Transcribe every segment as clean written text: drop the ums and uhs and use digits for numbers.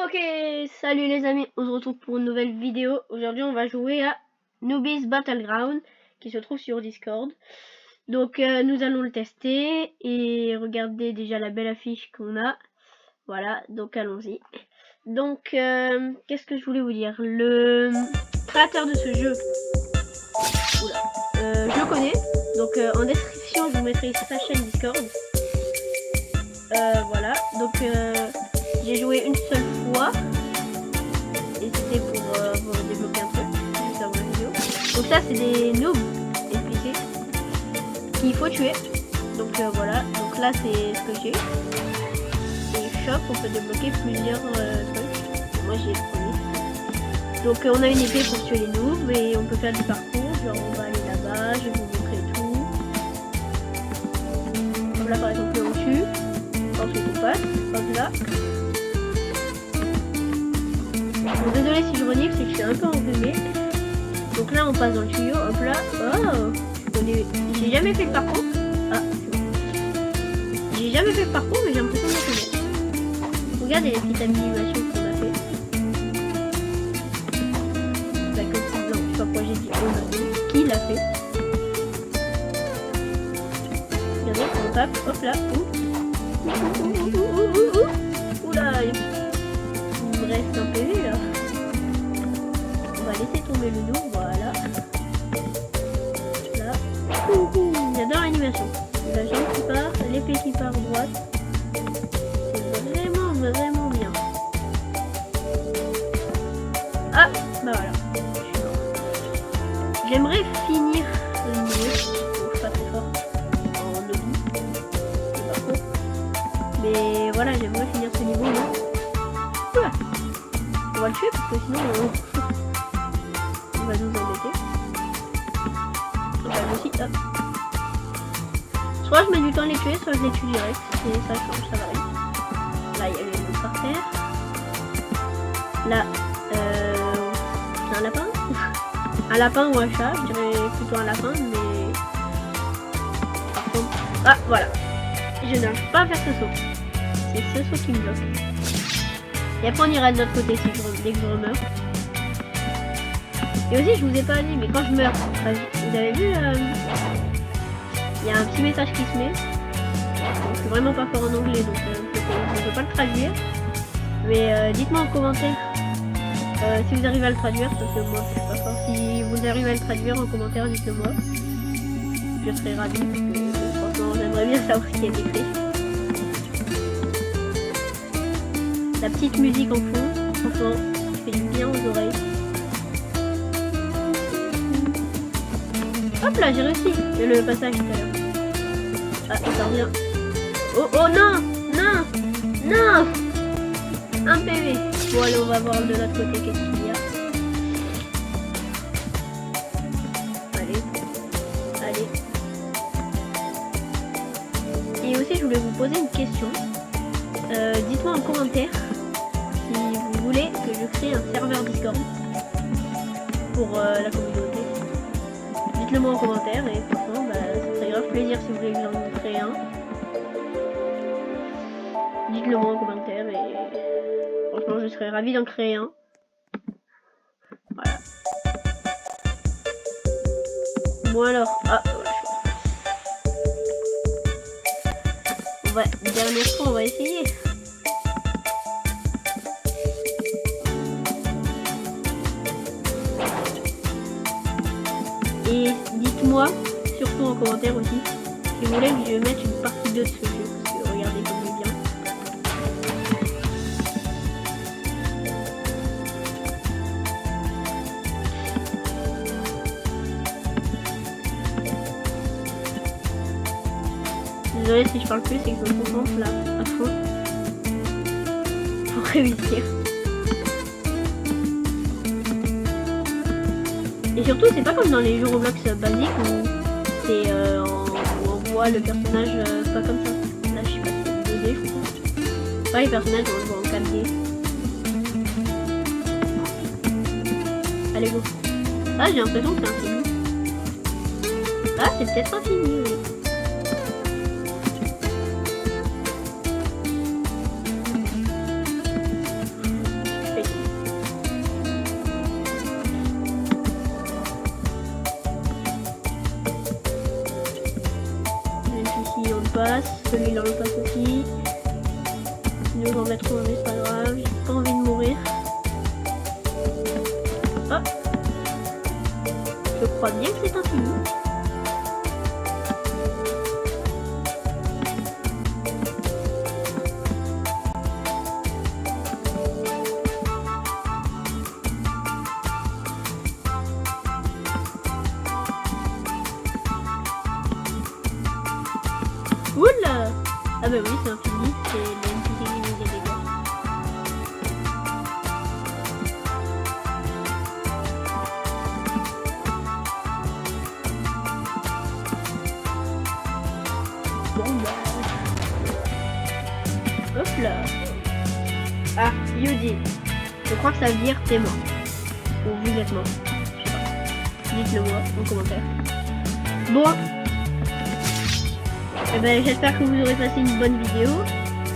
Ok, salut les amis, on se retrouve pour une nouvelle vidéo. Aujourd'hui on va jouer à Newbies Battleground qui se trouve sur Discord. Donc nous allons le tester et regardez déjà la belle affiche qu'on a. Voilà, donc allons-y. Donc qu'est-ce que je voulais vous dire? Le créateur de ce jeu, je le connais. Donc en description je vous mettrai sa chaîne Discord. Voilà, donc j'ai joué une seule fois. Et c'était pour débloquer un truc juste avant la vidéo. Donc ça c'est des noobs expliqués qu'il faut tuer. Donc voilà, donc là c'est ce que j'ai. Et shop, on peut débloquer plusieurs trucs. Moi j'ai le premier. Donc on a une épée pour tuer les noobs et on peut faire du parcours. Genre on va aller là-bas, je vais vous montrer tout. Comme là par exemple on tue. Ensuite on passe, hop là. Bon, désolé si je renifle, c'est que je suis un peu enrhumée. Donc là on passe dans le tuyau, hop là. Oh, j'ai jamais fait le parcours. Ah, c'est bon. J'ai jamais fait le parcours, mais j'ai l'impression de le connaître. Regardez les petites animations qu'on a fait. Bah, comme non, je sais pas pourquoi j'ai dit on a fait. Qui l'a fait? Regardez, on tape, hop là. Oula, il me reste un PV là. On va laisser tomber le dos, voilà. Là. J'adore l'animation. La jambe qui part, l'épée qui part à droite. C'est vraiment bien. Ah, bah voilà. Je suis mort. J'aimerais finir le niveau. Bon, je suis pas très fort en lobby. C'est pas trop. Mais voilà, j'aimerais finir ce niveau. Oula. On va le tuer parce que sinon on va nous embêter. On va aussi, hop. Soit je mets du temps à les tuer, soit je les tue direct. Et ça change, ça varie. Là, il y a les autres par terre. Là, c'est un lapin. Un lapin ou un chat, je dirais plutôt un lapin, mais... Par contre... Ah, voilà. Je n'arrive pas à faire ce saut. C'est ce saut qui me bloque. Et après on ira de notre côté si dès que je meurs. Et aussi je vous ai pas dit, mais quand je meurs, vous avez vu, il y a un petit message qui se met. Bon, je suis vraiment pas fort en anglais donc on peut pas le traduire. Mais dites-moi en commentaire si vous arrivez à le traduire, parce que moi je suis pas fort. Si vous arrivez à le traduire en commentaire, dites-le moi. Je serai ravie parce que franchement j'aimerais bien savoir ce qui est écrit. La petite musique en fond, franchement, qui fait du bien aux oreilles. Hop là, j'ai réussi le passage tout à l'heure. Ah, ça revient. Oh, oh non, non, non. Un PV. Bon, allez, on va voir de l'autre côté qu'est-ce qu'il y a. Allez. Et aussi, je voulais vous poser une question. Dites-moi en commentaire si vous voulez que je crée un serveur Discord pour la communauté. Dites-le moi en commentaire et franchement ça serait grave plaisir si vous voulez que j'en crée un. Dites-le moi en commentaire et franchement je serais ravie d'en créer un. Voilà. Bon alors, ah voilà. Dernière fois on va essayer. Et dites-moi, surtout en commentaire aussi, si vous voulez que je mette une partie 2 de ce jeu, parce que regardez comme il est bien. Désolé si je parle plus, c'est que je me concentre là, à fond, pour réussir. Et surtout, c'est pas comme dans les jeux Roblox basiques où c'est où on voit le personnage pas comme ça. Là, je sais pas si c'est 2D, je crois. Pas les personnages, on le voit en 4D. Allez, go. Ah, j'ai l'impression que c'est infini. Ah, c'est peut-être infini, oui. lui il en passe aussi. Nous en mettre un, mais c'est pas grave, j'ai pas envie de mourir. Ah, je crois bien que c'est infini. Oula! Ah bah oui, c'est infini, c'est l'NPC qui nous des dégâts. Bon bah... Hop là! Ah, Yudi, je crois que ça veut dire t'es mort. Ou vous êtes mort. Je sais pas. Dites-le moi en commentaire. Bon. Eh ben, j'espère que vous aurez passé une bonne vidéo.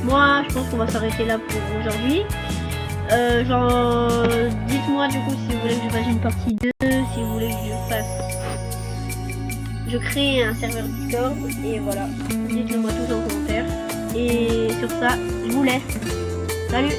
Moi, je pense qu'on va s'arrêter là pour aujourd'hui. Dites-moi du coup si vous voulez que je fasse une partie 2, si vous voulez que je crée un serveur Discord, et voilà. Dites-le moi tous en commentaire. Et sur ça, je vous laisse. Salut!